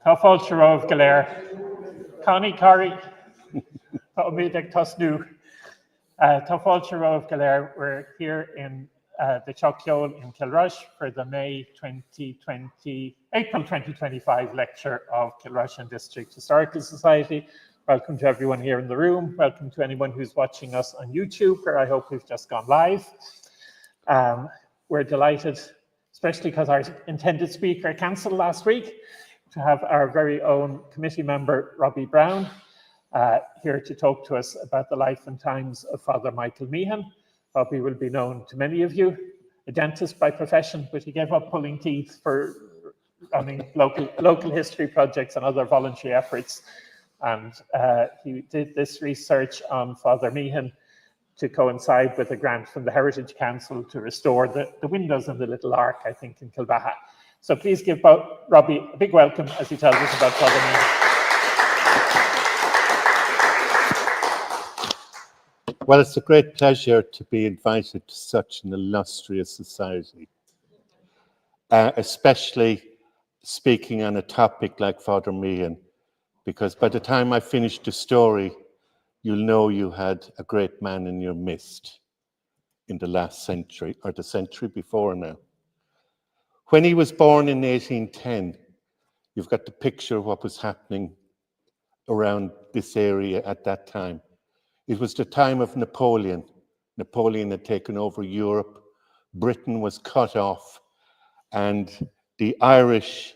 Tá fáilte romh go léir. Connie Corrie, tá mídeag tosnú. Tá fáilte romh go léir. We're here in the Teach Ceoil in Kilrush for the April 2025 lecture of Kilrush and District Historical Society. Welcome to everyone here in the room. Welcome to anyone who's watching us on YouTube, where I hope we've just gone live. We're delighted, especially because our intended speaker cancelled last week, to have our very own committee member, Robbie Brown, here to talk to us about the life and times of Father Michael Meehan. Robbie will be known to many of you, a dentist by profession, but he gave up pulling teeth for running local history projects and other voluntary efforts. And he did this research on Father Meehan to coincide with a grant from the Heritage Council to restore the windows in the Little Ark, I think, in Kilbaha. So please give Robbie a big welcome as he tells us about Father Meehan. Well, it's a great pleasure to be invited to such an illustrious society, especially speaking on a topic like Father Meehan, because by the time I finish the story, you'll know you had a great man in your midst in the last century, or the century before now. When he was born in 1810, you've got the picture of what was happening around this area at that time. It was the time of Napoleon. Napoleon had taken over Europe. Britain was cut off, and the Irish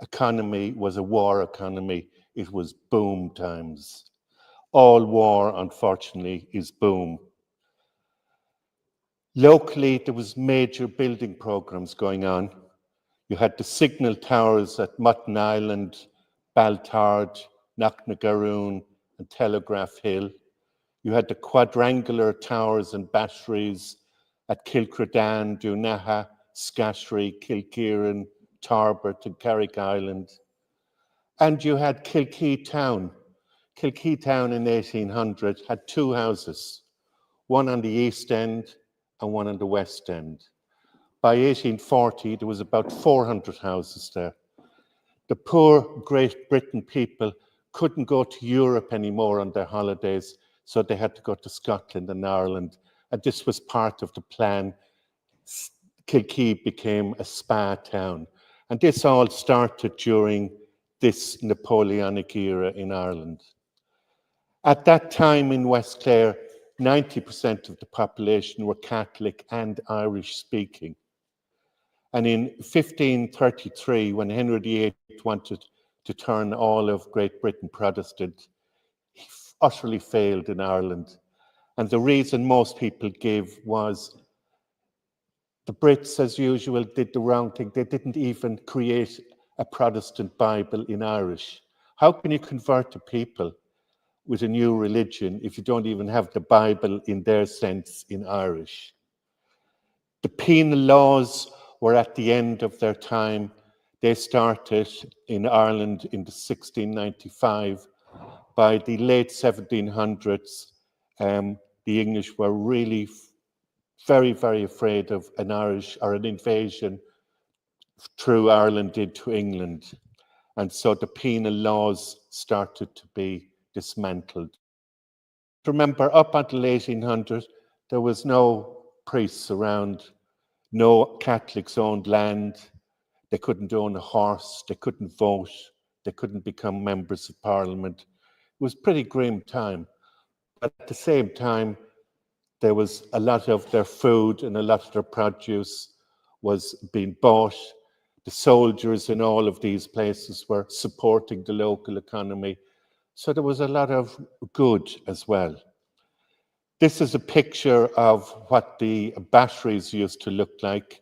economy was a war economy. It was boom times. All war, unfortunately, is boom. Locally, there was major building programs going on. You had the signal towers at Mutton Island, Baltard, Knocknagaroon, and Telegraph Hill. You had the quadrangular towers and batteries at Kilcredan, Dunaha, Scashry, Kilkieran, Tarbert, and Carrigaholt. And you had Kilkee Town. Kilkee Town in 1800 had two houses, one on the east end and one on the west end. By 1840, there was about 400 houses there. The poor Great Britain people couldn't go to Europe anymore on their holidays, so they had to go to Scotland and Ireland. And this was part of the plan. Kilkee became a spa town. And this all started during this Napoleonic era in Ireland. At that time in West Clare, 90% of the population were Catholic and Irish speaking. And in 1533, when Henry VIII wanted to turn all of Great Britain Protestant, he utterly failed in Ireland. And the reason most people gave was the Brits, as usual, did the wrong thing. They didn't even create a Protestant Bible in Irish. How can you convert a people with a new religion if you don't even have the Bible in their sense in Irish? The penal laws were at the end of their time. They started in Ireland in 1695. By the late 1700s, the English were really very, very afraid of an Irish or an invasion through Ireland into England. And so the penal laws started to be dismantled. Remember, up until 1800, there was no priests around, no Catholics owned land, they couldn't own a horse, they couldn't vote, they couldn't become members of parliament. It was a pretty grim time. But at the same time, there was a lot of their food and a lot of their produce was being bought. The soldiers in all of these places were supporting the local economy. So there was a lot of good as well. This is a picture of what the batteries used to look like.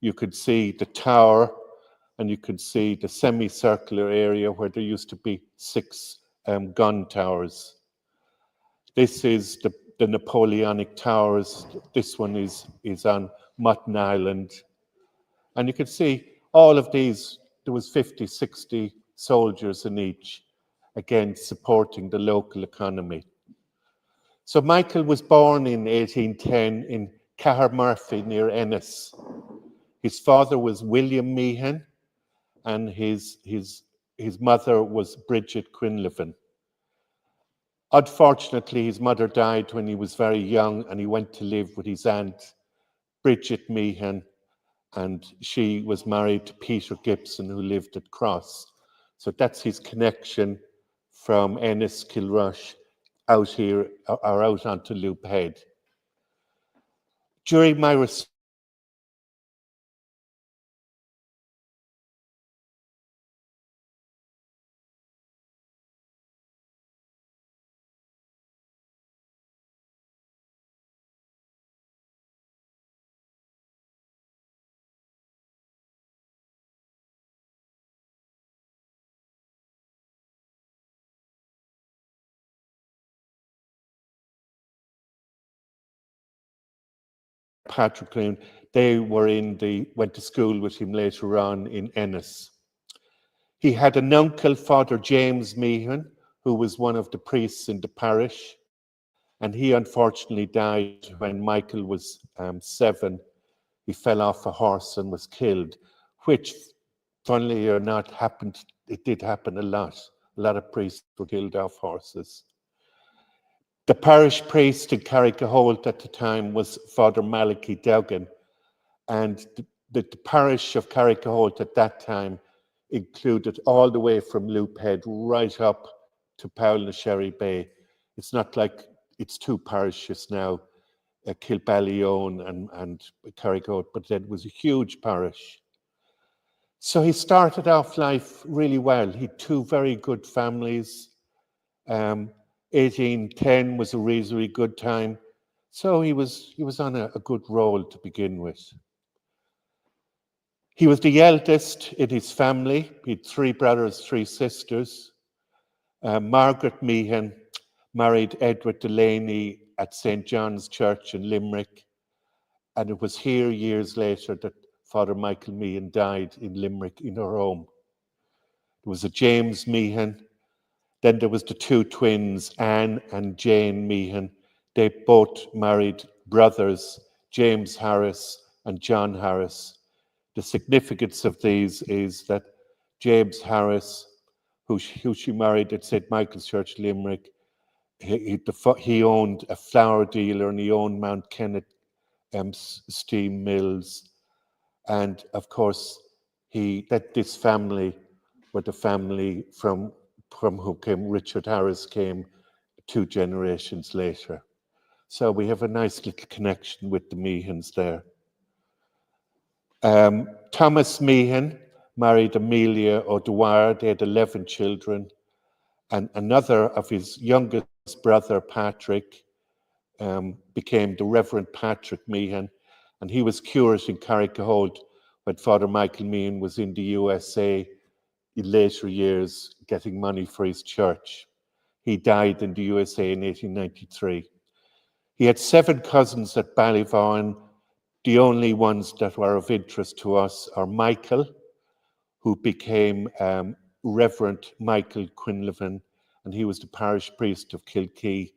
You could see the tower and you could see the semicircular area where there used to be 6 gun towers. This is the Napoleonic towers. This one is on Mutton Island. And you could see all of these, there was 50, 60 soldiers in each, again, supporting the local economy. So Michael was born in 1810 in Cahermurphy near Ennis. His father was William Meehan, and his his mother was Bridget Quinlivan. Unfortunately, his mother died when he was very young, and he went to live with his aunt, Bridget Meehan, and she was married to Peter Gibson, who lived at Cross. So that's his connection from Ennis, Kilrush, out here, or out onto Loop Head. During my Patrick Clune, they went to school with him later on in Ennis. He had an uncle, Father James Meehan, who was one of the priests in the parish, and he unfortunately died when Michael was 7. He fell off a horse and was killed, which, funnily or not, happened. It did happen a lot. A lot of priests were killed off horses. The parish priest in Carrigaholt at the time was Father Malachi Duggan, and the parish of Carrigaholt at that time included all the way from Loop Head right up to Powell-na-Sherry Bay. It's not like it's 2 parishes now, Kilballion and Carrigaholt, but then it was a huge parish. So he started off life really well. He had 2 very good families. 1810 was a reasonably good time. So he was on a good roll to begin with. He was the eldest in his family. He had 3 brothers, 3 sisters. Margaret Meehan married Edward Delaney at St. John's Church in Limerick. And it was here years later that Father Michael Meehan died in Limerick in her home. There was a James Meehan. Then there was the 2 twins, Anne and Jane Meehan. They both married brothers, James Harris and John Harris. The significance of these is that James Harris, who she married at St. Michael's Church, Limerick, he owned a flour dealer and he owned Mount Kenneth steam mills. And of course, this family were the family from who came, Richard Harris came 2 generations later. So we have a nice little connection with the Meehans there. Thomas Meehan married Amelia O'Dwyer. They had 11 children. And another of his youngest brother, Patrick, became the Reverend Patrick Meehan. And he was curate in Carrigaholt when Father Michael Meehan was in the USA in later years getting money for his church. He died in the USA in 1893. He had 7 cousins at Ballyvaughan. The only ones that were of interest to us are Michael, who became Reverend Michael Quinlivan, and he was the parish priest of Kilkee.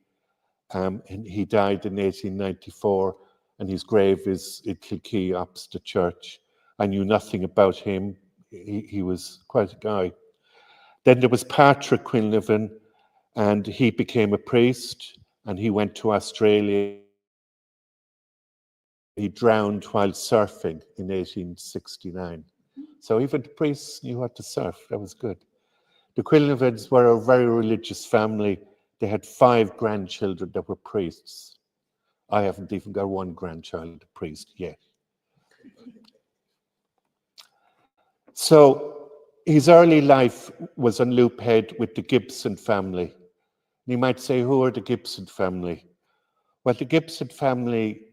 And he died in 1894, and his grave is in Kilkee opposite the church. I knew nothing about him. He was quite a guy. Then there was Patrick Quinlivan, and he became a priest, and he went to Australia. He drowned while surfing in 1869. So even the priests knew how to surf. That was good. The Quinlivans were a very religious family. They had 5 grandchildren that were priests. I haven't even got 1 grandchild a priest yet. So his early life was on Loop Head with the Gibson family. You might say, who are the Gibson family? Well, the Gibson family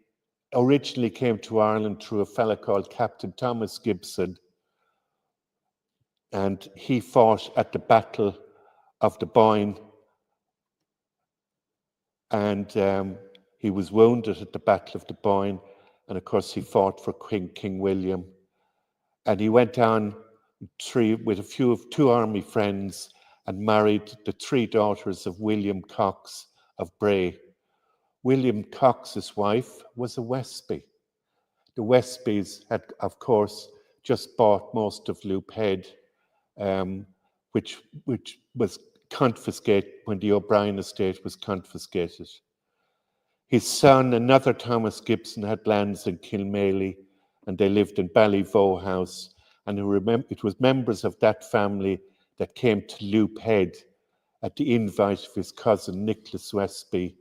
originally came to Ireland through a fellow called Captain Thomas Gibson, and he fought at the Battle of the Boyne, and he was wounded at the Battle of the Boyne, and of course he fought for King William, and he went on with 2 army friends and married the 3 daughters of William Cox of Bray. William Cox's wife was a Westby. The Westbys had, of course, just bought most of Loop Head. which was confiscated when the O'Brien estate was confiscated. His son, another Thomas Gibson, had lands in Kilmaley, and they lived in Ballyvoe House. And it was members of that family that came to Loop Head at the invite of his cousin Nicholas Westby,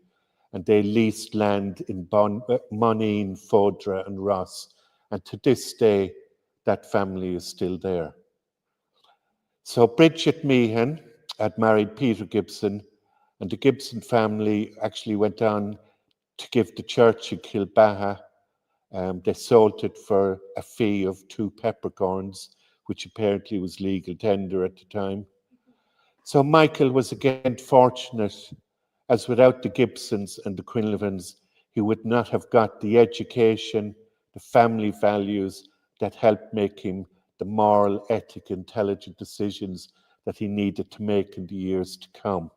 and they leased land in Moneen, Fodra and Ross. And to this day, that family is still there. So Bridget Meehan had married Peter Gibson, and the Gibson family actually went on to give the church in Kilbaha. They sold it for a fee of 2 peppercorns, which apparently was legal tender at the time. So Michael was again fortunate, as without the Gibsons and the Quinlevans, he would not have got the education, the family values that helped make him the moral, ethic, intelligent decisions that he needed to make in the years to come.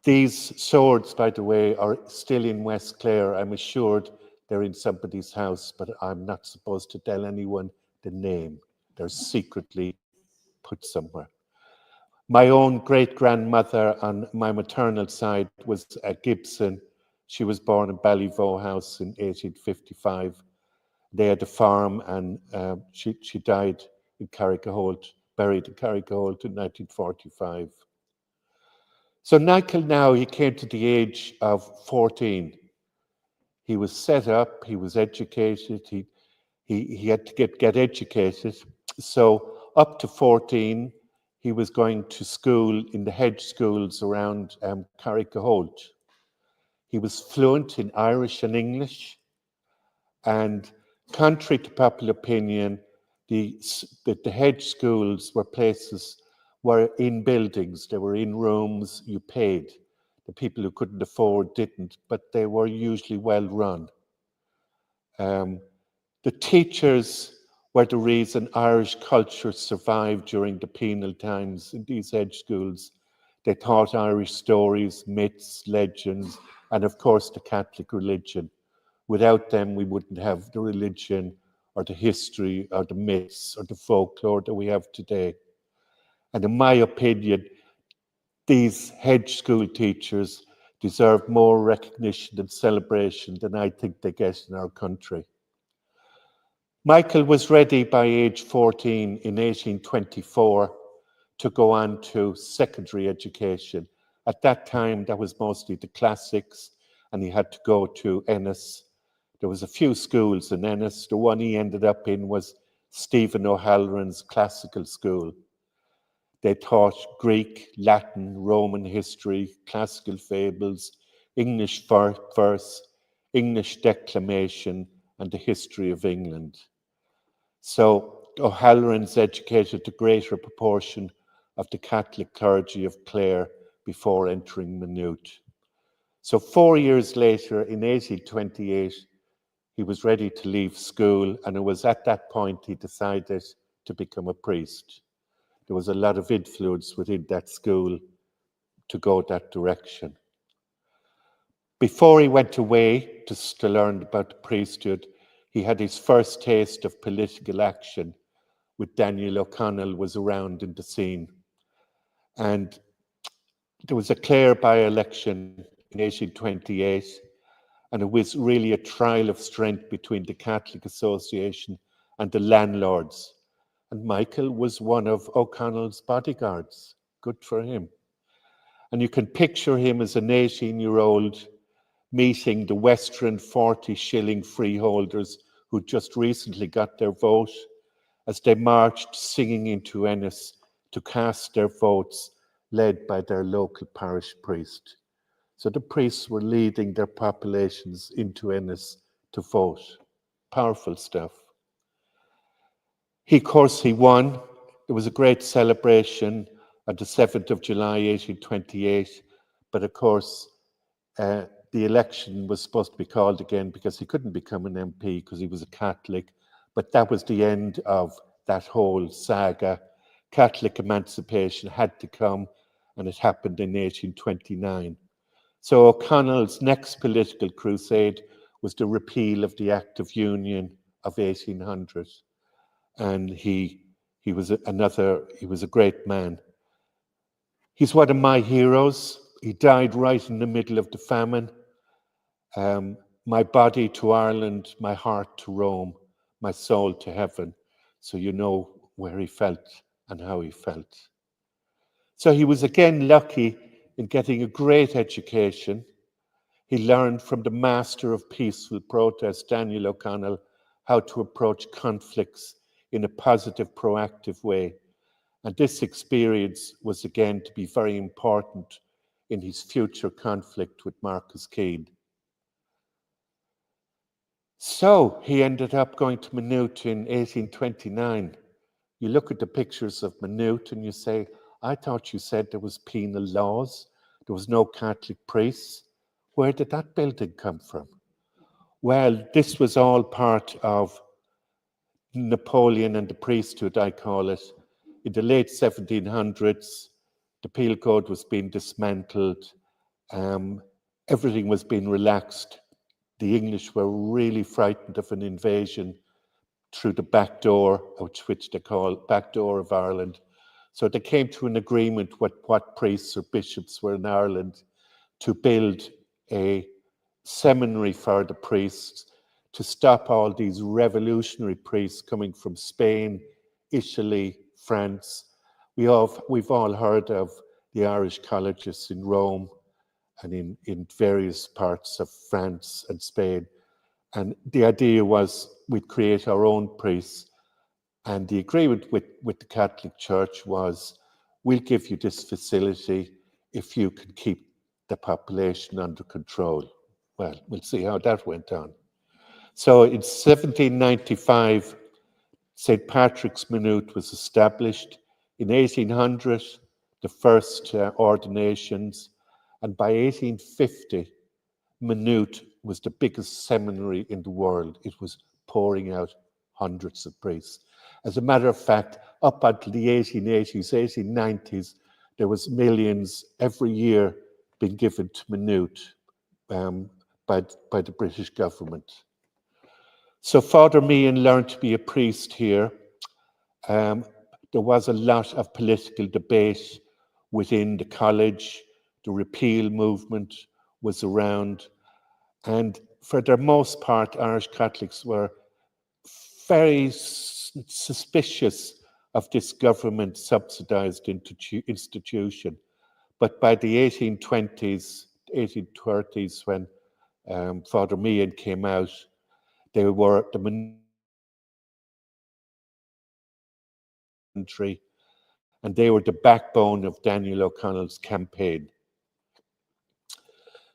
These swords, by the way, are still in West Clare. I'm assured they're in somebody's house, but I'm not supposed to tell anyone the name. They're secretly put somewhere. My own great-grandmother on my maternal side was a Gibson. She was born in Ballyvoe House in 1855. They had a farm, and she died in Carrigaholt, buried in Carrigaholt in 1945. So Michael now, he came to the age of 14. He was set up, he was educated, he had to get educated. So up to 14, he was going to school in the hedge schools around Carrigaholt. He was fluent in Irish and English, and contrary to popular opinion, the hedge schools were places, were in buildings, they were in rooms, you paid. The people who couldn't afford didn't, but they were usually well run. The teachers were the reason Irish culture survived during the penal times in these hedge schools. They taught Irish stories, myths, legends, and of course the Catholic religion. Without them, we wouldn't have the religion or the history or the myths or the folklore that we have today. And in my opinion, these hedge school teachers deserve more recognition and celebration than I think they get in our country. Michael was ready by age 14 in 1824 to go on to secondary education. At that time, that was mostly the classics, and he had to go to Ennis. There was a few schools in Ennis. The one he ended up in was Stephen O'Halloran's classical school. They taught Greek, Latin, Roman history, classical fables, English verse, English declamation, and the history of England. So O'Halloran's educated a greater proportion of the Catholic clergy of Clare before entering Maynooth. So 4 years later, in 1828, he was ready to leave school, and it was at that point he decided to become a priest. There was a lot of influence within that school to go that direction. Before he went away to learn about the priesthood, he had his first taste of political action with Daniel O'Connell was around in the scene. And there was a Clare by-election in 1828, and it was really a trial of strength between the Catholic Association and the landlords. And Michael was one of O'Connell's bodyguards. Good for him. And you can picture him as an 18-year-old meeting the Western 40-shilling freeholders who just recently got their vote as they marched singing into Ennis to cast their votes, led by their local parish priest. So the priests were leading their populations into Ennis to vote. Powerful stuff. Of course, he won. It was a great celebration on the 7th of July, 1828. But of course, the election was supposed to be called again because he couldn't become an MP because he was a Catholic. But that was the end of that whole saga. Catholic emancipation had to come, and it happened in 1829. So O'Connell's next political crusade was the repeal of the Act of Union of 1800. And he he was a great man. He's one of my heroes. He died right in the middle of the famine. My body to Ireland, my heart to Rome, my soul to heaven. So you know where he felt and how he felt. So he was again lucky in getting a great education. He learned from the master of peaceful protest, Daniel O'Connell, how to approach conflicts in a positive, proactive way. And this experience was again to be very important in his future conflict with Marcus Keane. So he ended up going to Maynooth in 1829. You look at the pictures of Maynooth and you say, I thought you said there was penal laws, there was no Catholic priests. Where did that building come from? Well, this was all part of Napoleon and the priesthood, I call it. In the late 1700s, the penal code was being dismantled. Everything was being relaxed. The English were really frightened of an invasion through the back door, which they call back door of Ireland. So they came to an agreement with what priests or bishops were in Ireland to build a seminary for the priests to stop all these revolutionary priests coming from Spain, Italy, France. We've all heard of the Irish colleges in Rome and in various parts of France and Spain. And the idea was we'd create our own priests. And the agreement with the Catholic Church was, we'll give you this facility if you can keep the population under control. Well, we'll see how that went on. So in 1795, St. Patrick's Maynooth was established. In 1800, the first ordinations. And by 1850, Maynooth was the biggest seminary in the world. It was pouring out hundreds of priests. As a matter of fact, up until the 1880s, 1890s, there was millions every year being given to Maynooth by the British government. So Father Meehan learned to be a priest here. There was a lot of political debate within the college. The repeal movement was around. And for the most part, Irish Catholics were very suspicious of this government subsidized institution. But by the 1820s, 1830s, when Father Meehan came out, they were the country, and they were the backbone of Daniel O'Connell's campaign.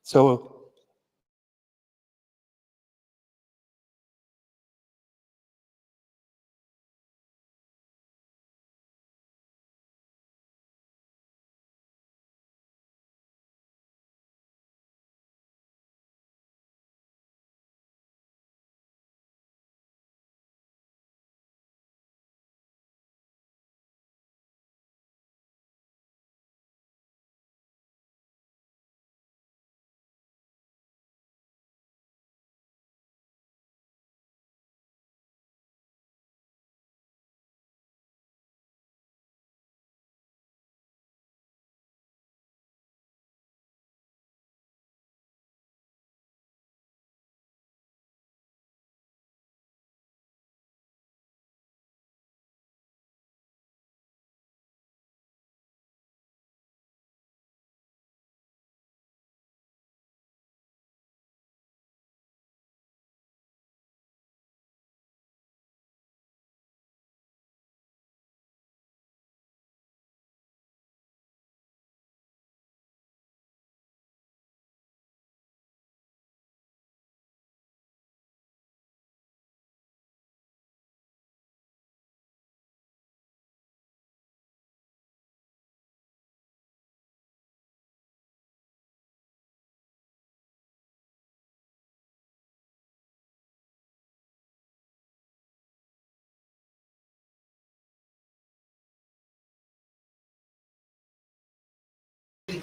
So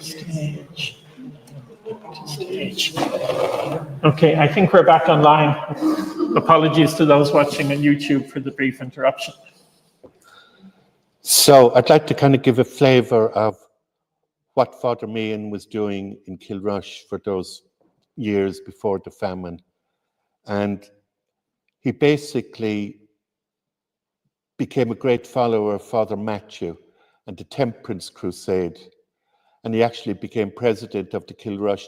Stage. Okay, I think we're back online. Apologies to those watching on YouTube for the brief interruption. So I'd like to kind of give a flavour of what Father Meehan was doing in Kilrush for those years before the famine. And he basically became a great follower of Father Matthew and the Temperance Crusade. And he actually became president of the Kilrush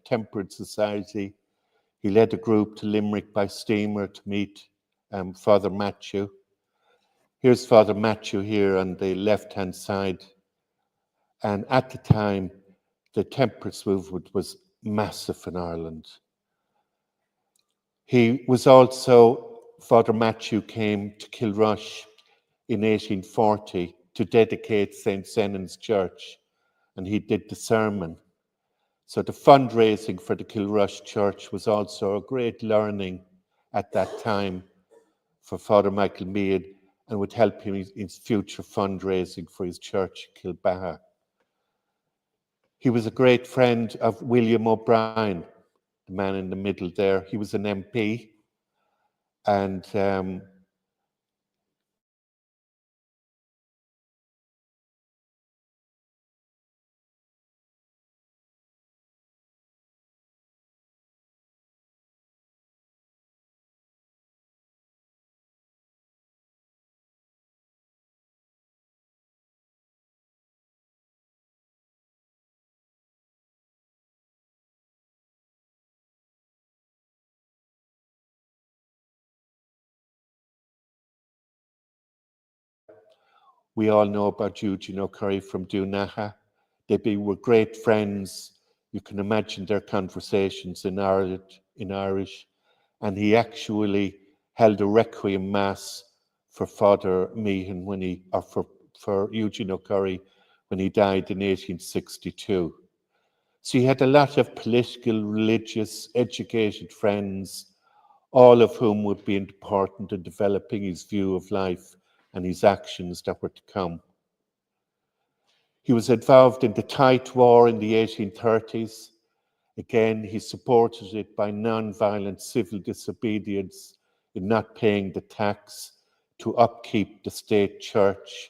Temperance Society. He led a group to Limerick by steamer to meet Father Matthew. Here's Father Matthew here on the left-hand side. And at the time, the temperance movement was massive in Ireland. He was also, Father Matthew came to Kilrush in 1840 to dedicate St. Senan's Church, and he did the sermon. So the fundraising for the Kilrush Church was also a great learning at that time for Father Michael Meehan, and would help him in his future fundraising for his church, Kilbaha. He was a great friend of William O'Brien, the man in the middle there. He was an MP, and we all know about Eugene O'Curry from Dunaha. They were great friends. You can imagine their conversations in Irish. And he actually held a requiem mass for Father Meehan for Eugene O'Curry when he died in 1862. So he had a lot of political, religious, educated friends, all of whom would be important in developing his view of life and his actions that were to come. He was involved in the Tithe War in the 1830s. Again, he supported it by non-violent civil disobedience in not paying the tax to upkeep the state church.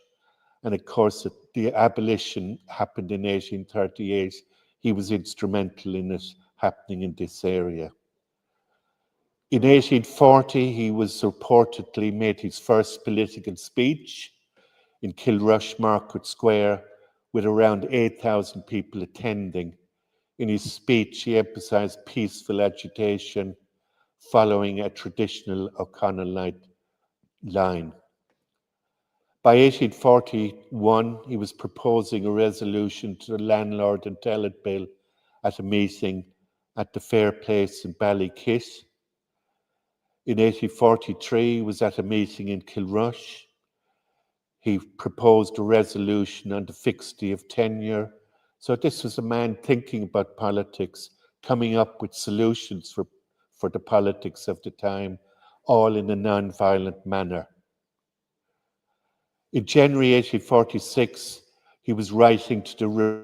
And of course, the abolition happened in 1838. He was instrumental in it happening in this area. In 1840, he was reportedly made his first political speech in Kilrush Market Square with around 8,000 people attending. In his speech, he emphasized peaceful agitation following a traditional O'Connellite line. By 1841, he was proposing a resolution to the Landlord and Tenant Bill at a meeting at the Fair Place in Ballykit. In 1843, he was at a meeting in Kilrush. He proposed a resolution on the fixity of tenure. So this was a man thinking about politics, coming up with solutions for the politics of the time, all in a non-violent manner. In January 1846, he was writing to the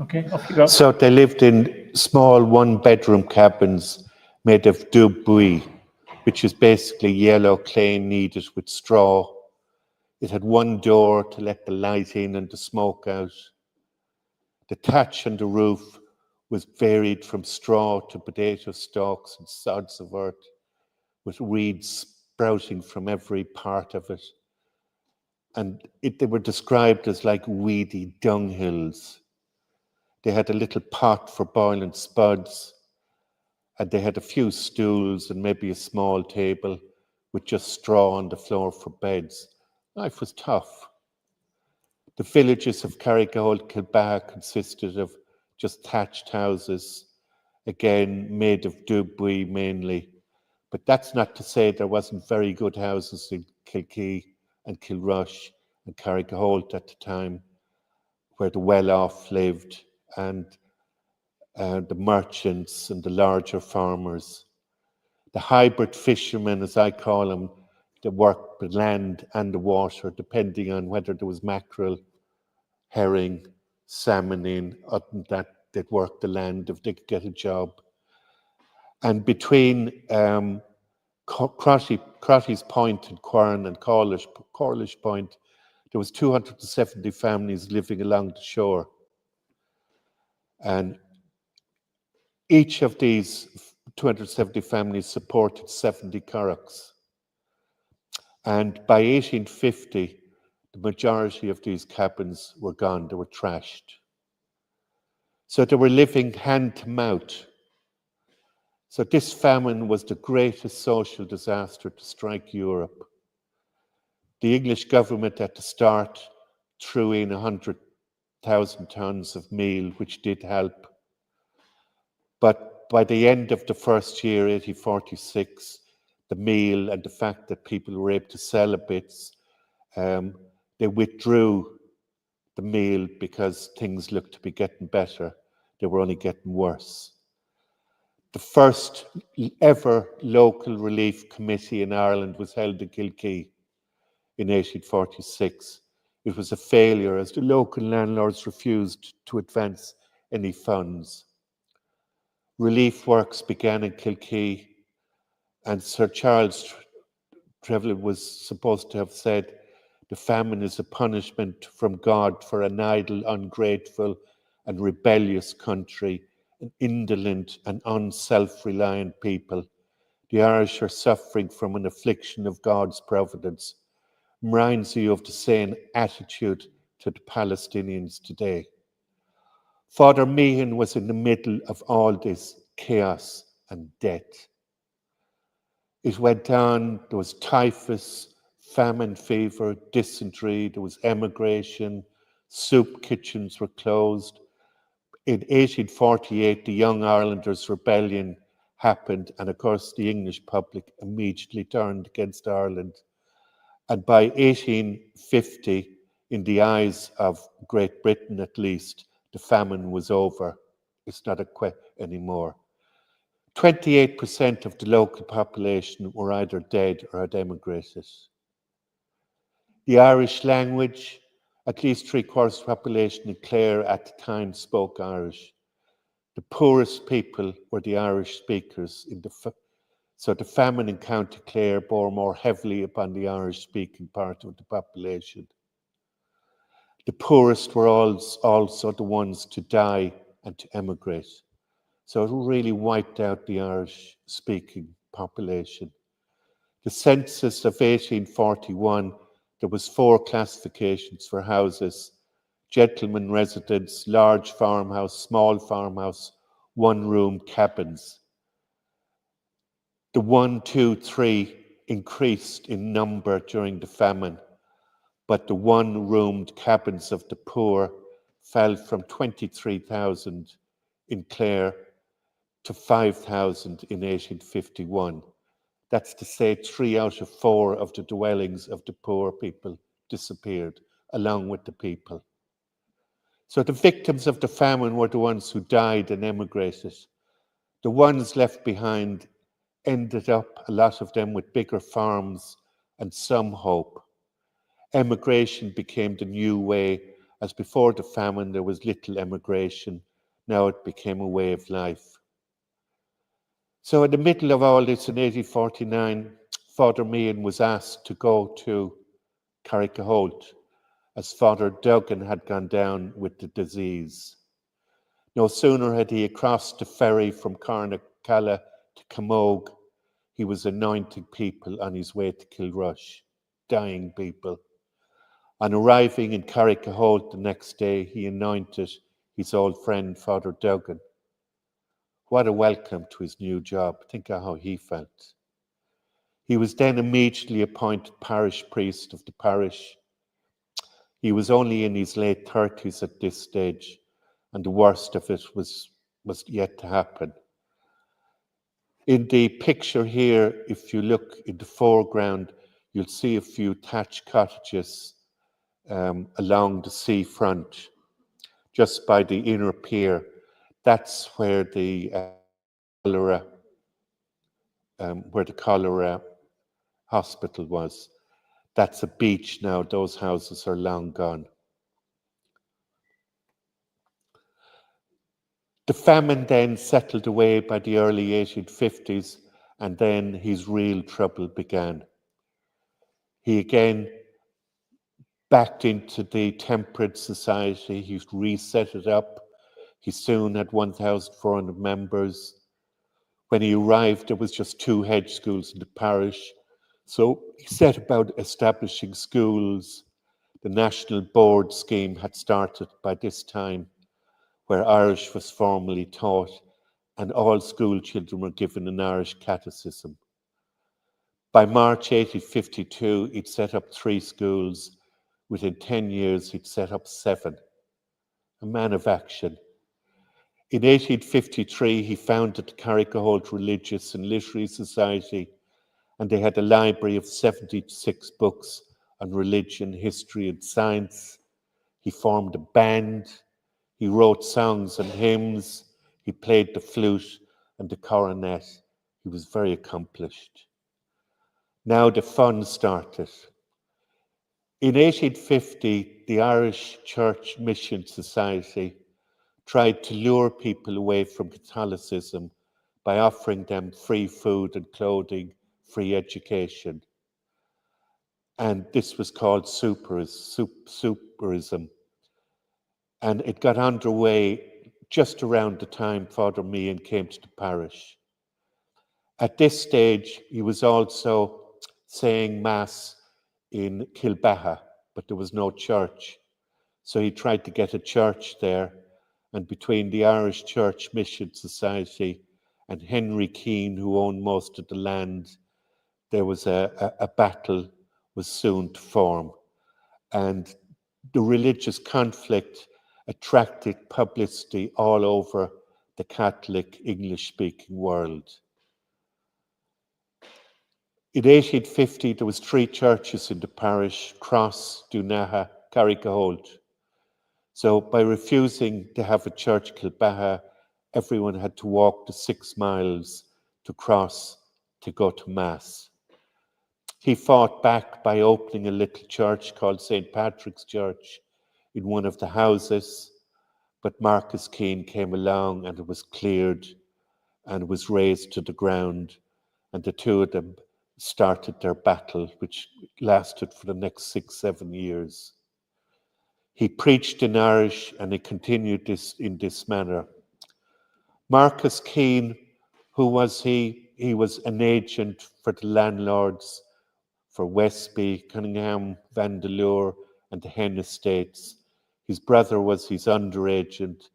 Okay, off you go. So they lived in small one-bedroom cabins made of dubuis, which is basically yellow clay kneaded with straw. It had one door to let the light in and the smoke out. The thatch on the roof was varied from straw to potato stalks and sods of earth, with reeds sprouting from every part of it. And they were described as like weedy dunghills. They had a little pot for boiling spuds, and they had a few stools and maybe a small table with just straw on the floor for beds. Life was tough. The villages of Carrigaholt, Kilbaha consisted of just thatched houses, again made of dubuis mainly. But that's not to say there wasn't very good houses in Kilkee and Kilrush and Carrigaholt at the time, where the well-off lived, and the merchants and the larger farmers. The hybrid fishermen, as I call them, that worked the land and the water, depending on whether there was mackerel, herring, salmon in. Other than that, they'd work the land if they could get a job. And between Crotty's Point and Quern and Corlish Point, there was 270 families living along the shore. And each of these 270 families supported 70 currachs. And by 1850, the majority of these cabins were gone, they were trashed. So they were living hand to mouth. So this famine was the greatest social disaster to strike Europe. The English government at the start threw in 100,000 tons of meal, which did help. But by the end of the first year, 1846, the meal and the fact that people were able to sell a bit, they withdrew the meal because things looked to be getting better. They were only getting worse. The first ever local relief committee in Ireland was held in Kilkee in 1846. It was a failure as the local landlords refused to advance any funds. Relief works began in Kilkee, and Sir Charles Trevelyan was supposed to have said, "The famine is a punishment from God for an idle, ungrateful, and rebellious country, an indolent and unself-reliant people. The Irish are suffering from an affliction of God's providence." Reminds you of the same attitude to the Palestinians today. Father Meehan was in the middle of all this chaos and death. It went on, there was typhus, famine fever, dysentery, there was emigration, soup kitchens were closed. In 1848, the Young Irelanders' Rebellion happened, and of course the English public immediately turned against Ireland. And by 1850, in the eyes of Great Britain at least, the famine was over. It's not anymore. 28% of the local population were either dead or had emigrated. The Irish language, at least 3/4 of the population in Clare at the time spoke Irish. The poorest people were the Irish speakers so the famine in County Clare bore more heavily upon the Irish-speaking part of the population. The poorest were also the ones to die and to emigrate. So it really wiped out the Irish-speaking population. The census of 1841, there was 4 classifications for houses: gentleman residence, large farmhouse, small farmhouse, one-room cabins. The 1, 2, 3 increased in number during the famine, but the one-roomed cabins of the poor fell from 23,000 in Clare to 5,000 in 1851. That's to say 3 out of 4 of the dwellings of the poor people disappeared, along with the people. So the victims of the famine were the ones who died and emigrated. The ones left behind ended up, a lot of them, with bigger farms and some hope. Emigration became the new way As before the famine, there was little emigration. Now it became a way of life. So in the middle of all this in 1849, Father Meehan was asked to go to Carrigaholt, as Father Duggan had gone down with the disease. No sooner had he crossed the ferry from Carrigaholt to Camogue, he was anointing people on his way to Kilrush, dying people. On arriving in Carrigaholt the next day, he anointed his old friend, Father Duggan. What a welcome to his new job. Think of how he felt. He was then immediately appointed parish priest of the parish. He was only in his late 30s at this stage, and the worst of it was yet to happen. In the picture here, if you look in the foreground, you'll see a few thatched cottages along the seafront, just by the inner pier. That's where the cholera hospital was. That's a beach now. Those houses are long gone. The famine then settled away by the early 1850s, and then his real trouble began. He again backed into the temperate society. He reset it up. He soon had 1,400 members. When he arrived, there was just 2 hedge schools in the parish. So he set about establishing schools. The National Board scheme had started by this time, where Irish was formally taught, and all school children were given an Irish catechism. By March 1852, he'd set up 3 schools. Within 10 years, he'd set up 7. A man of action. In 1853, he founded the Carrigaholt Religious and Literary Society, and they had a library of 76 books on religion, history, and science. He formed a band. He wrote songs and hymns. He played the flute and the cornet. He was very accomplished. Now the fun started. In 1850, the Irish Church Mission Society tried to lure people away from Catholicism by offering them free food and clothing, free education. And this was called superism. And it got underway just around the time Father Meehan came to the parish. At this stage, he was also saying Mass in Kilbaha, but there was no church. So he tried to get a church there. And between the Irish Church Mission Society and Henry Keane, who owned most of the land, there was a battle was soon to form. And the religious conflict attracted publicity all over the Catholic English-speaking world. In 1850, there was 3 churches in the parish: Cross, Dunaha, Carrigaholt. So by refusing to have a church Kilbaha, everyone had to walk the 6 miles to Cross to go to Mass. He fought back by opening a little church called St. Patrick's Church in one of the houses, but Marcus Keane came along and it was cleared and was razed to the ground, and the 2 of them started their battle, which lasted for the next 6-7 years. He preached in Irish, and he continued this in this manner. Marcus Keane, who was he? He was an agent for the landlords for Westby, Cunningham, Vandeleur, and the Hen estates. His brother was his under-agent,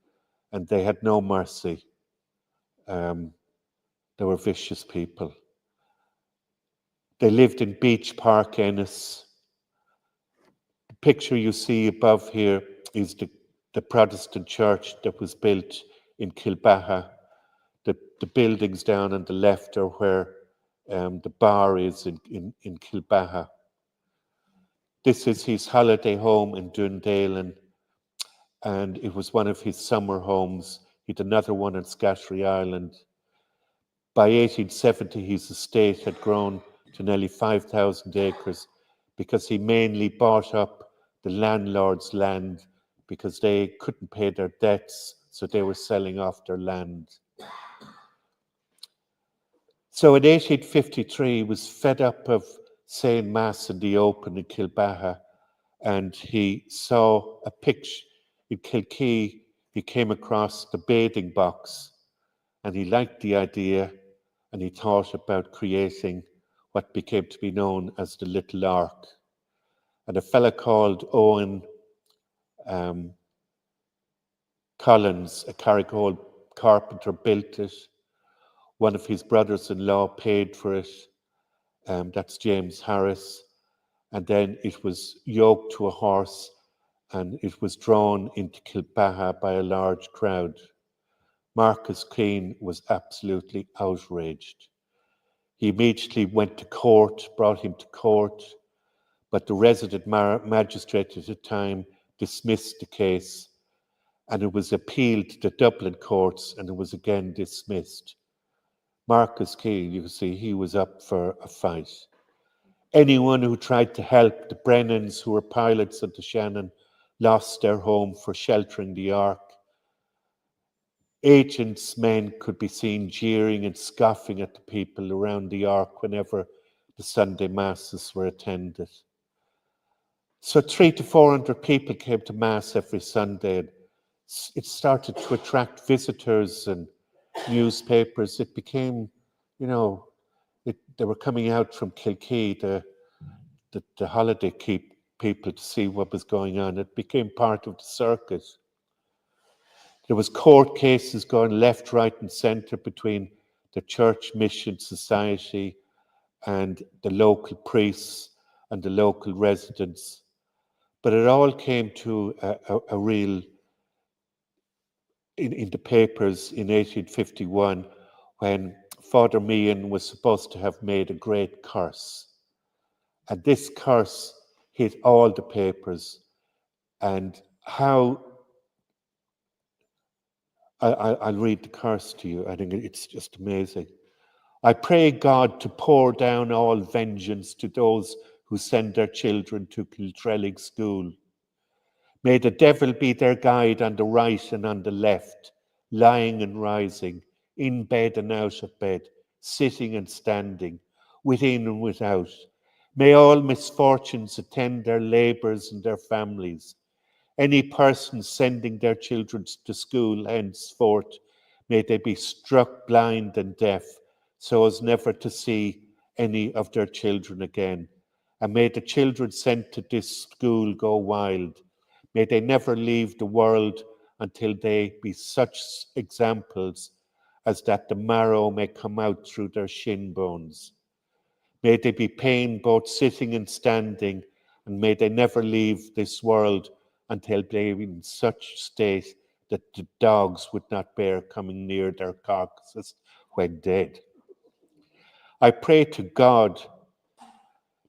and they had no mercy. They were vicious people. They lived in Beach Park, Ennis. The picture you see above here is the Protestant church that was built in Kilbaha. The buildings down on the left are where the bar is in Kilbaha. This is his holiday home in Dundalin, and it was one of his summer homes. He had another one on Scattery Island. By 1870, his estate had grown to nearly 5,000 acres because he mainly bought up the landlord's land because they couldn't pay their debts, so they were selling off their land. So in 1853, he was fed up of saying Mass in the open in Kilbaha, and he saw a picture in Kilkee. He came across the bathing box, and he liked the idea, and he thought about creating what became to be known as the Little Ark. And a fella called Owen Collins, a Carrigaholt carpenter, built it. One of his brothers-in-law paid for it. That's James Harris. And then it was yoked to a horse and it was drawn into Kilbaha by a large crowd. Marcus Keane was absolutely outraged. He immediately went to court, brought him to court, but the resident magistrate at the time dismissed the case, and it was appealed to the Dublin courts, and it was again dismissed. Marcus Keane, you can see, he was up for a fight. Anyone who tried to help, the Brennans, who were pilots at the Shannon, lost their home for sheltering the Ark. Agents' men could be seen jeering and scoffing at the people around the Ark whenever the Sunday Masses were attended. So 300 to 400 people came to Mass every Sunday. It started to attract visitors and newspapers. It became, they were coming out from Kilkee, the holiday people, to see what was going on. It became part of the circuit. There was court cases going left, right and centre between the Church Mission Society and the local priests and the local residents. But it all came to a real, in the papers in 1851, when Father Meehan was supposed to have made a great curse. And this curse hit all the papers. And how, I'll read the curse to you. I think it's just amazing. I pray God to pour down all vengeance to those who send their children to Kiltrellig School. May the devil be their guide on the right and on the left, lying and rising, in bed and out of bed, sitting and standing, within and without. May all misfortunes attend their labours and their families. Any person sending their children to school henceforth, may they be struck blind and deaf, so as never to see any of their children again. And may the children sent to this school go wild. May they never leave the world until they be such examples as that the marrow may come out through their shin bones. May they be pained both sitting and standing, and may they never leave this world until they are in such state that the dogs would not bear coming near their carcasses when dead. I pray to God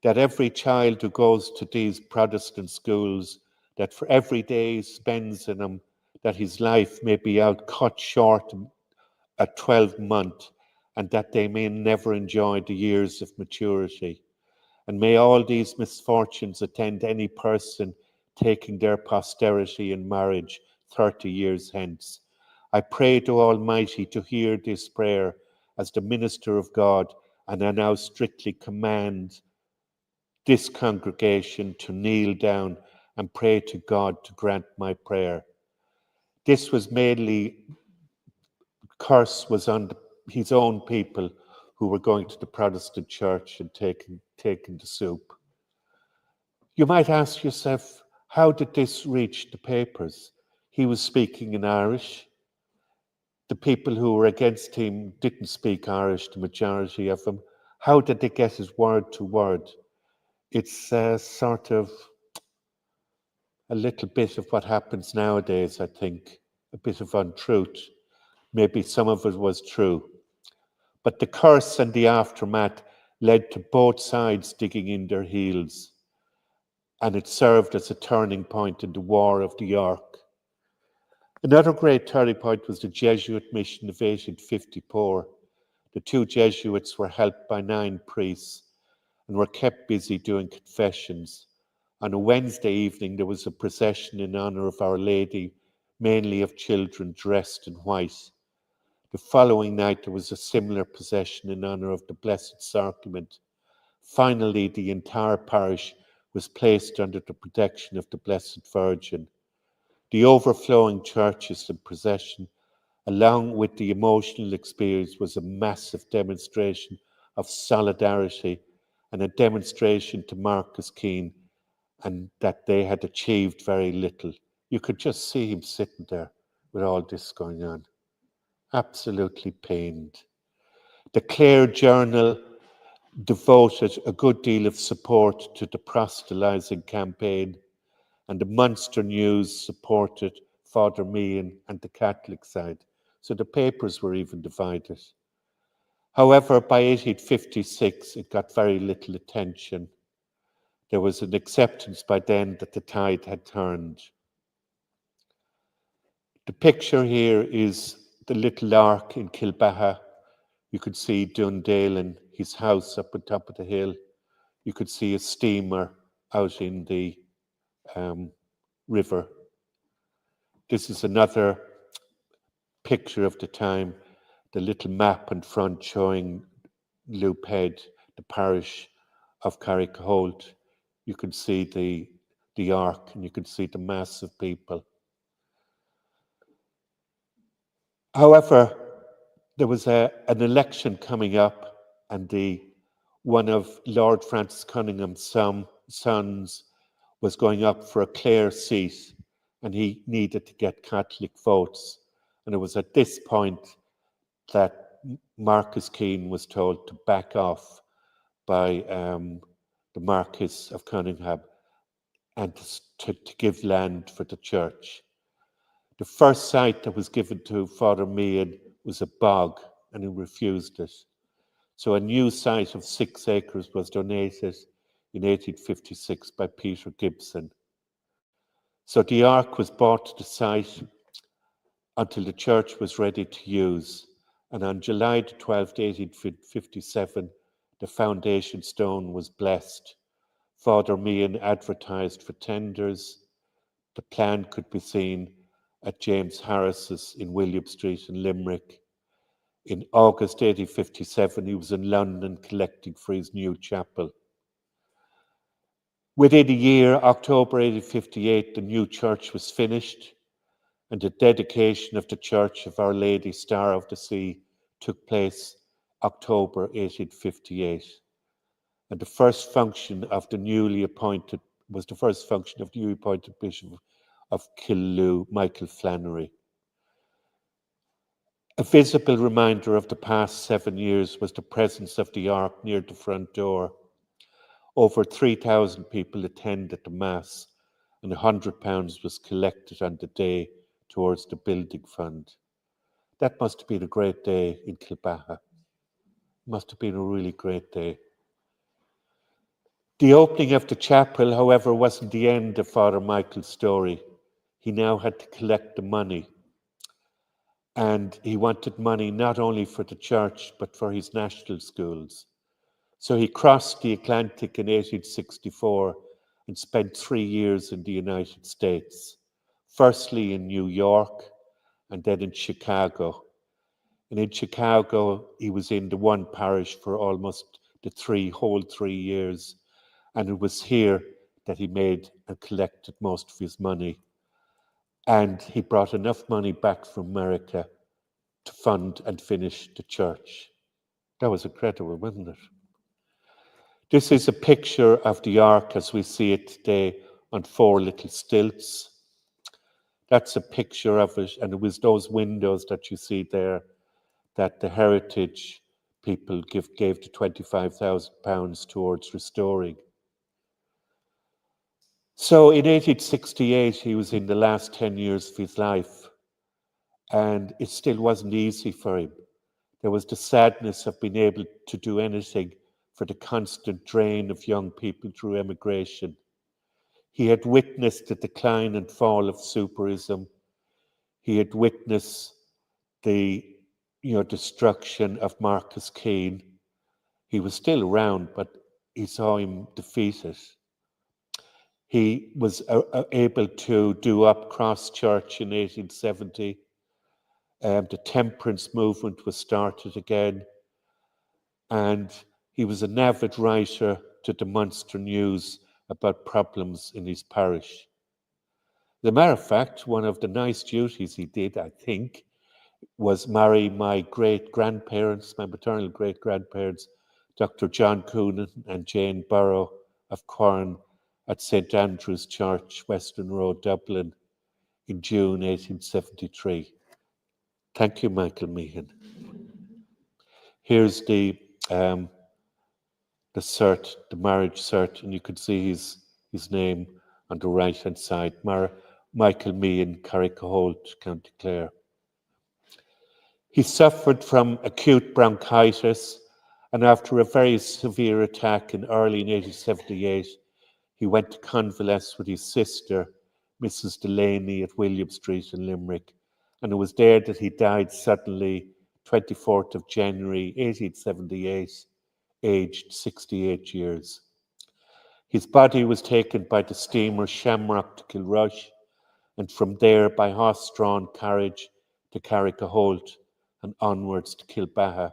that every child who goes to these Protestant schools, that for every day he spends in them, that his life may be out cut short at 12 months, and that they may never enjoy the years of maturity. And may all these misfortunes attend any person taking their posterity in marriage 30 years hence. I pray to Almighty to hear this prayer as the minister of God, and I now strictly command this congregation to kneel down and pray to God to grant my prayer. This was mainly, curse was on his own people who were going to the Protestant church and taking the soup. You might ask yourself, how did this reach the papers? He was speaking in Irish. The people who were against him didn't speak Irish, the majority of them. How did they get it word to word? It's sort of a little bit of what happens nowadays, I think. A bit of untruth. Maybe some of it was true. But the curse and the aftermath led to both sides digging in their heels. And it served as a turning point in the War of the Ark. Another great turning point was the Jesuit mission of 1854. The two Jesuits were helped by 9 priests and were kept busy doing confessions. On a Wednesday evening, there was a procession in honour of Our Lady, mainly of children dressed in white. The following night, there was a similar procession in honour of the Blessed Sacrament. Finally, the entire parish was placed under the protection of the Blessed Virgin. The overflowing churches and procession, along with the emotional experience, was a massive demonstration of solidarity and a demonstration to Marcus Keane and that they had achieved very little. You could just see him sitting there with all this going on, absolutely pained. The Clare Journal devoted a good deal of support to the proselytizing campaign, and the Munster News supported Father Meehan and the Catholic side. So the papers were even divided. However, by 1856, it got very little attention. There was an acceptance by then that the tide had turned. The picture here is the Little Ark in Kilbaha. You could see Dundale and his house up on top of the hill. You could see a steamer out in the river. This is another picture of the time, the little map in front showing Loophead, the parish of Carrigaholt. You could see the ark and you could see the mass of people. However, there was an election coming up, and one of Lord Francis Cunningham's sons was going up for a Clare seat, and he needed to get Catholic votes. And it was at this point that Marcus Keane was told to back off by the Marquis of Cunningham and to give land for the church. The first site that was given to Father Meehan was a bog, and he refused it. So a new site of 6 acres was donated in 1856 by Peter Gibson. So the Ark was brought to the site until the church was ready to use. And on July 12, 1857, the foundation stone was blessed. Father Meehan advertised for tenders. The plan could be seen at James Harris's in William Street in Limerick. In August 1857, he was in London collecting for his new chapel. Within a year, October 1858, the new church was finished, and the dedication of the Church of Our Lady Star of the Sea took place October 1858. And the first function of the newly appointed Bishop of Killu, Michael Flannery. A visible reminder of the past 7 years was the presence of the Ark near the front door. Over 3,000 people attended the Mass, and £100 was collected on the day towards the building fund. That must have been a great day in Kilbaha. Must have been a really great day. The opening of the chapel, however, wasn't the end of Father Michael's story. He now had to collect the money. And he wanted money not only for the church, but for his national schools. So he crossed the Atlantic in 1864 and spent 3 years in the United States. Firstly in New York and then in Chicago. And in Chicago, he was in the one parish for almost the whole 3 years. And it was here that he made and collected most of his money. And he brought enough money back from America to fund and finish the church. That was incredible, wasn't it? This is a picture of the Ark as we see it today on 4 little stilts. That's a picture of it, and it was those windows that you see there that the heritage people gave the £25,000 towards restoring. So in 1868, he was in the last 10 years of his life, and it still wasn't easy for him. There was the sadness of being able to do anything for the constant drain of young people through emigration. He had witnessed the decline and fall of superism. He had witnessed the destruction of Marcus Keane. He was still around, but he saw him defeated. He was able to do up Cross Church in 1870. The temperance movement was started again. And he was an avid writer to the Munster News about problems in his parish. As a matter of fact, one of the nice duties he did, I think, was marry my great-grandparents, my maternal great-grandparents, Dr. John Coonan and Jane Burrow of Quorn at St. Andrew's Church, Western Road, Dublin, in June 1873. Thank you, Michael Meehan. Here's the cert, the marriage cert, and you can see his name on the right-hand side, Michael Meehan, Carrigaholt, County Clare. He suffered from acute bronchitis, and after a very severe attack in early 1878, he went to convalesce with his sister, Mrs. Delaney, at William Street in Limerick, and it was there that he died suddenly, 24th of January 1878, aged 68 years. His body was taken by the steamer Shamrock to Kilrush, and from there by horse-drawn carriage to Carrigaholt and onwards to Kilbaha.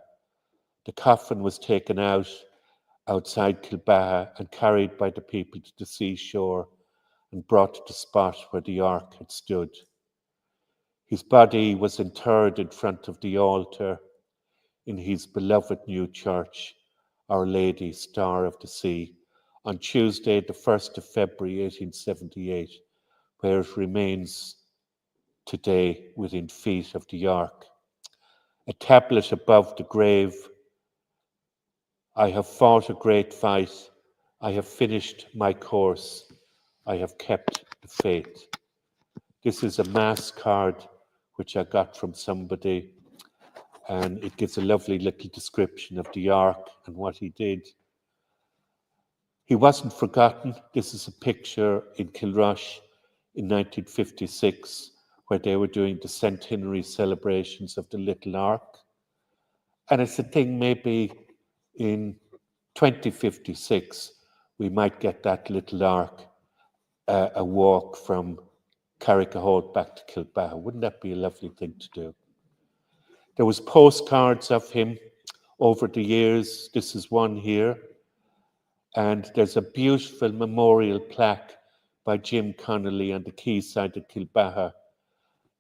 The coffin was taken outside Kilbaha and carried by the people to the seashore and brought to the spot where the Ark had stood. His body was interred in front of the altar in his beloved new church, Our Lady, Star of the Sea, on Tuesday, the 1st of February 1878, where it remains today within feet of the Ark. A tablet above the grave: I have fought a great fight, I have finished my course, I have kept the faith. This is a mass card which I got from somebody, and it gives a lovely little description of the Ark and what he did. He wasn't forgotten. This is a picture in Kilrush in 1956, where they were doing the centenary celebrations of the Little Ark. And it's a thing, maybe in 2056, we might get that Little Ark a walk from Carrigaholt back to Kilbaha. Wouldn't that be a lovely thing to do? There was postcards of him over the years. This is one here. And there's a beautiful memorial plaque by Jim Connolly on the quayside of Kilbaha.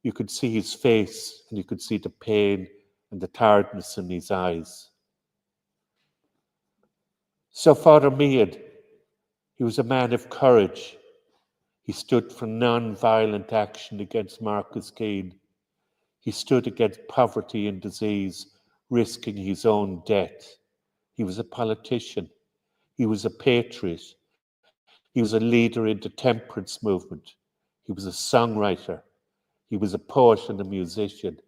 You could see his face, and you could see the pain and the tiredness in his eyes. So Father Meehan, he was a man of courage. He stood for non-violent action against Marcus Keane. He stood against poverty and disease, risking his own death. He was a politician. He was a patriot. He was a leader in the temperance movement. He was a songwriter. He was a poet and a musician.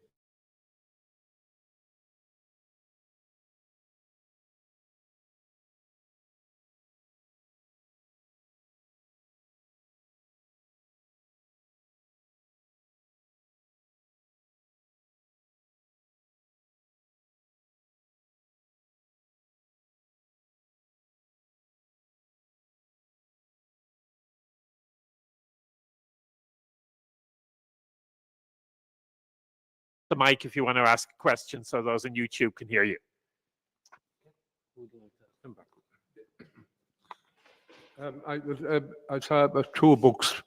The mic if you want to ask a question so those on YouTube can hear you. I saw about two books.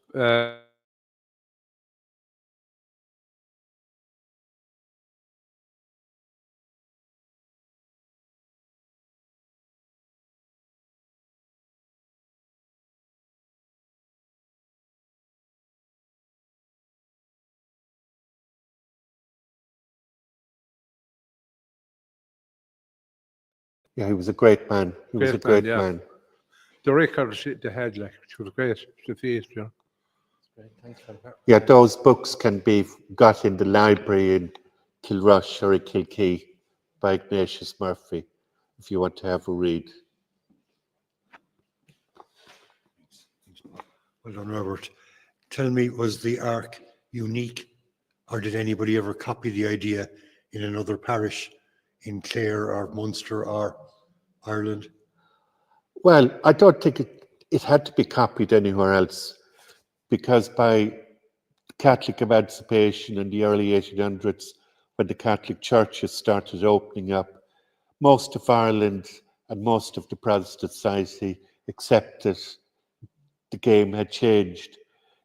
Yeah, he was a great man. He was a great man. The records they had, like, it was great. The face, you know. Great, thanks for that. Yeah, those books can be got in the library in Kilrush or in Kilkee by Ignatius Murphy, if you want to have a read. Well done, Robert. Tell me, was the Ark unique, or did anybody ever copy the idea in another parish in Clare or Munster or Ireland? Well, I don't think it had to be copied anywhere else, because by Catholic emancipation in the early 1800s, when the Catholic churches started opening up, most of Ireland and most of the Protestant society accepted the game had changed.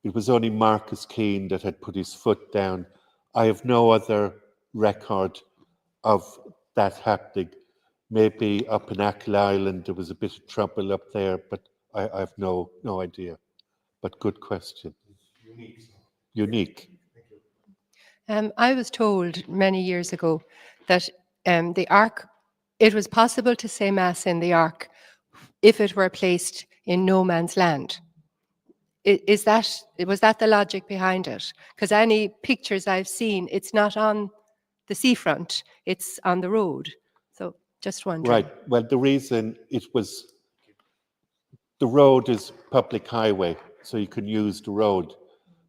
It was only Marcus Keane that had put his foot down. I have no other record of that happening. Maybe up in Achill Island there was a bit of trouble up there, but I have no idea. But good question. Unique. I was told many years ago that the Ark, it was possible to say Mass in the Ark if it were placed in no man's land. Was that the logic behind it? Because any pictures I've seen, it's not on the seafront, it's on the road. So just wondering. Right. Well, the reason it was, the road is public highway, so you can use the road.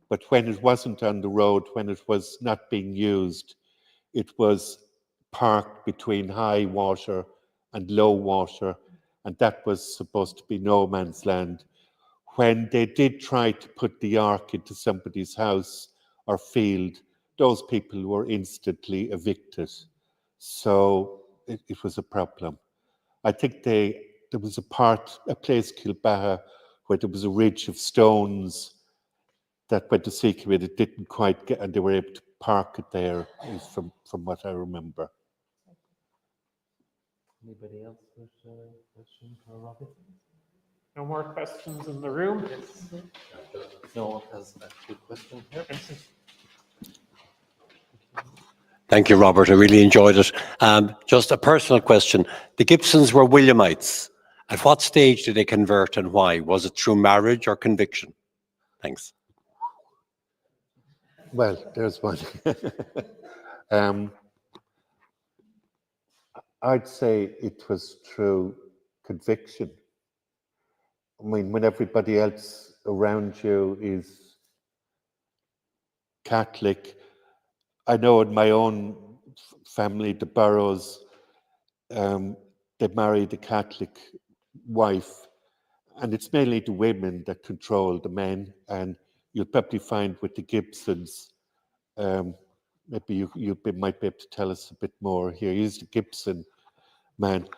But when it wasn't on the road, when it was not being used, it was parked between high water and low water, and that was supposed to be no man's land. When they did try to put the Ark into somebody's house or field, those people were instantly evicted. So it was a problem. I think there was a place, Kilbaha, where there was a ridge of stones that when the sea came in, it didn't quite get, and they were able to park it there, from what I remember. Anybody else with a question for Robert? No more questions in the room? No one has a good question here. Thank you, Robert. I really enjoyed it. Just a personal question. The Gibsons were Williamites. At what stage did they convert and why? Was it through marriage or conviction? Thanks. Well, there's one. I'd say it was through conviction. I mean, when everybody else around you is Catholic, I know in my own family, the Burrows, they married a Catholic wife, and it's mainly the women that control the men. And you'll probably find with the Gibsons, maybe you might be able to tell us a bit more here. He's the Gibson man.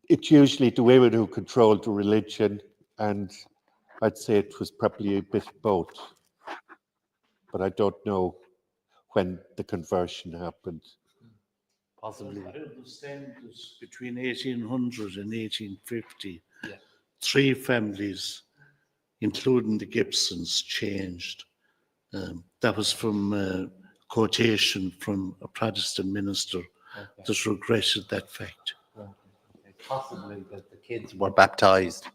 It's usually the women who control the religion, and I'd say it was probably a bit of both. But I don't know when the conversion happened. Possibly. I understand that between 1800 and 1850, Yeah. 3 families, including the Gibsons, changed. That was from a quotation from a Protestant minister that regretted that fact. Okay. Possibly that the kids were baptized.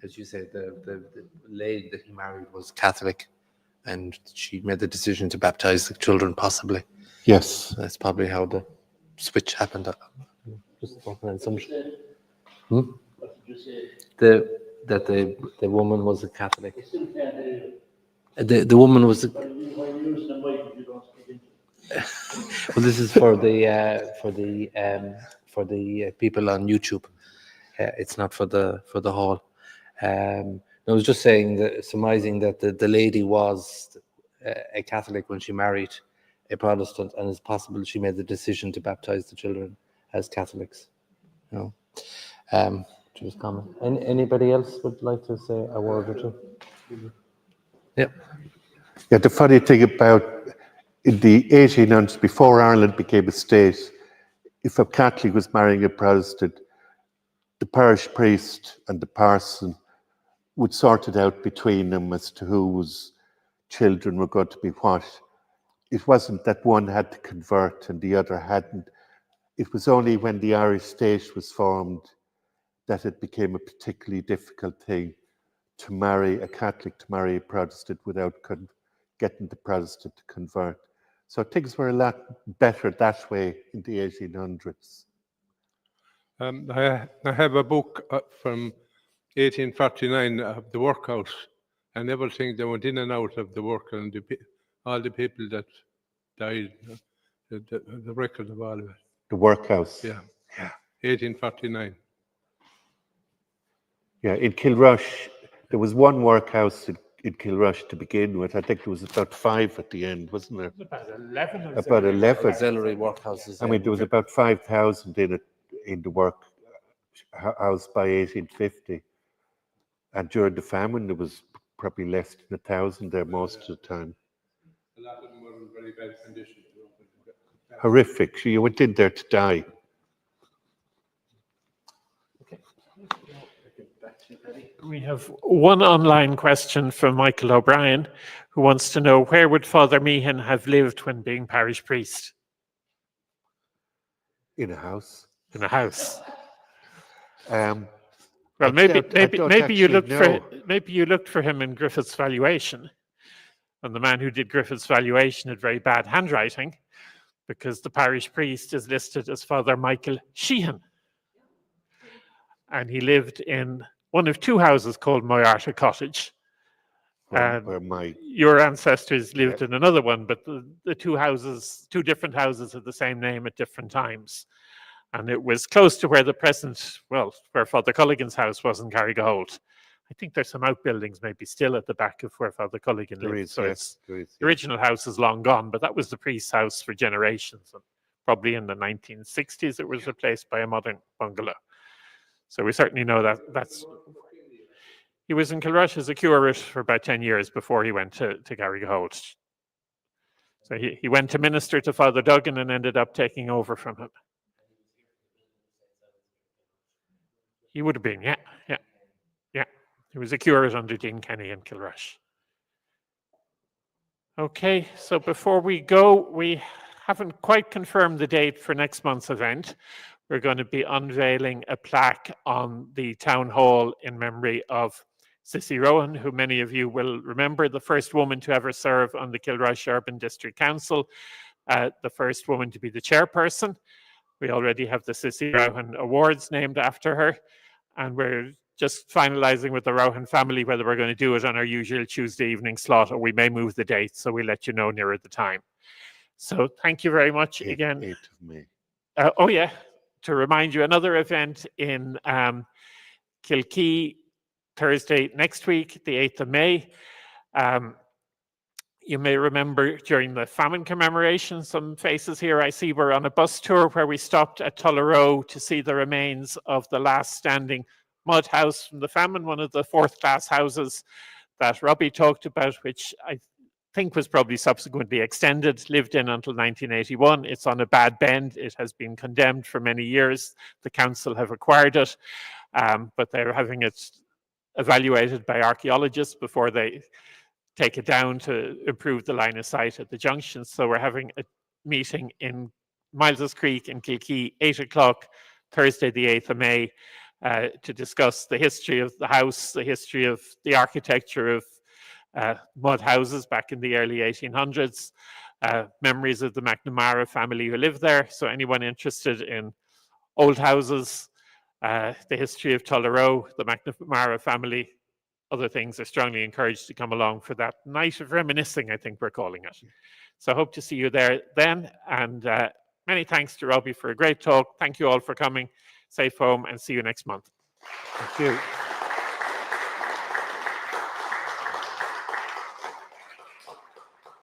As you said, the lady that he married was Catholic, and she made the decision to baptize the children, possibly. Yes. That's probably how the switch happened. Just an assumption. That the woman was a Catholic. The woman was. Well, this is for the people on YouTube. It's not for the hall. I was just saying that, surmising that the lady was a Catholic when she married a Protestant, and it's possible she made the decision to baptize the children as Catholics. You know, just comment. Anybody else would like to say a word or two? Yeah. Yeah, the funny thing about in the 1800s, before Ireland became a state, if a Catholic was marrying a Protestant, the parish priest and the parson would sort it out between them as to whose children were going to be what. It wasn't that one had to convert and the other hadn't. It was only when the Irish state was formed that it became a particularly difficult thing to marry a Catholic, to marry a Protestant without getting the Protestant to convert. So things were a lot better that way in the 1800s. I have a book from 1849 of the workhouse and everything that went in and out of the work, and all the people that died, the record of all of it. The workhouse. Yeah. 1849. Yeah, in Kilrush, There was one workhouse in Kilrush to begin with. I think there was about 5 at the end, wasn't there? About 11. About 11. Auxiliary workhouses. I mean, there was about 5,000 in the work house by 1850. And during the famine, there was probably less than 1,000 there most of the time. A lot of them were in very bad condition. Horrific. You went in there to die. We have one online question from Michael O'Brien, who wants to know, where would Father Meehan have lived when being parish priest? In a house. In a house. Um, Well, maybe you looked for him in Griffith's valuation, and the man who did Griffith's valuation had very bad handwriting, because the parish priest is listed as Father Michael Sheehan, and he lived in one of 2 houses called Moyarta Cottage. where your ancestors lived in another one, but the 2 different houses had the same name at different times. And it was close to where the present, well, where Father Culligan's house was in Carrigaholt. I think there's some outbuildings maybe still at the back of where Father Culligan lived. The original house is long gone, but that was the priest's house for generations. And probably in the 1960s, it was replaced by a modern bungalow. So we certainly know that's... He was in Kilrush as a curate for about 10 years before he went to Carrigaholt. So he went to minister to Father Duggan and ended up taking over from him. He would have been, yeah. He was a curate under Dean Kenny in Kilrush. Okay, so before we go, we haven't quite confirmed the date for next month's event. We're going to be unveiling a plaque on the town hall in memory of Sissy Rowan, who many of you will remember, the first woman to ever serve on the Kilrush Urban District Council, the first woman to be the chairperson. We already have the Sissy Rowan Awards named after her, and we're just finalising with the Rowan family whether we're going to do it on our usual Tuesday evening slot, or we may move the date, so we'll let you know nearer the time. So thank you very much again. 8th of May. To remind you, another event in Kilkee, Thursday next week, the 8th of May. You may remember during the famine commemoration, some faces here I see were on a bus tour where we stopped at Tullaroe to see the remains of the last standing mud house from the famine, one of the 4th class houses that Robbie talked about, which I think was probably subsequently extended, lived in until 1981. It's on a bad bend. It has been condemned for many years. The council have acquired it, but they're having it evaluated by archaeologists before they take it down to improve the line of sight at the junction. So we're having a meeting in Miles's Creek in Kilkee, 8 o'clock, Thursday the 8th of May, to discuss the history of the house, the history of the architecture of mud houses back in the early 1800s, memories of the McNamara family who lived there. So anyone interested in old houses, the history of Tullaroe, the McNamara family, other things, are strongly encouraged to come along for that night of reminiscing, I think we're calling it. So I hope to see you there then. And many thanks to Robbie for a great talk. Thank you all for coming. Safe home and see you next month. Thank you.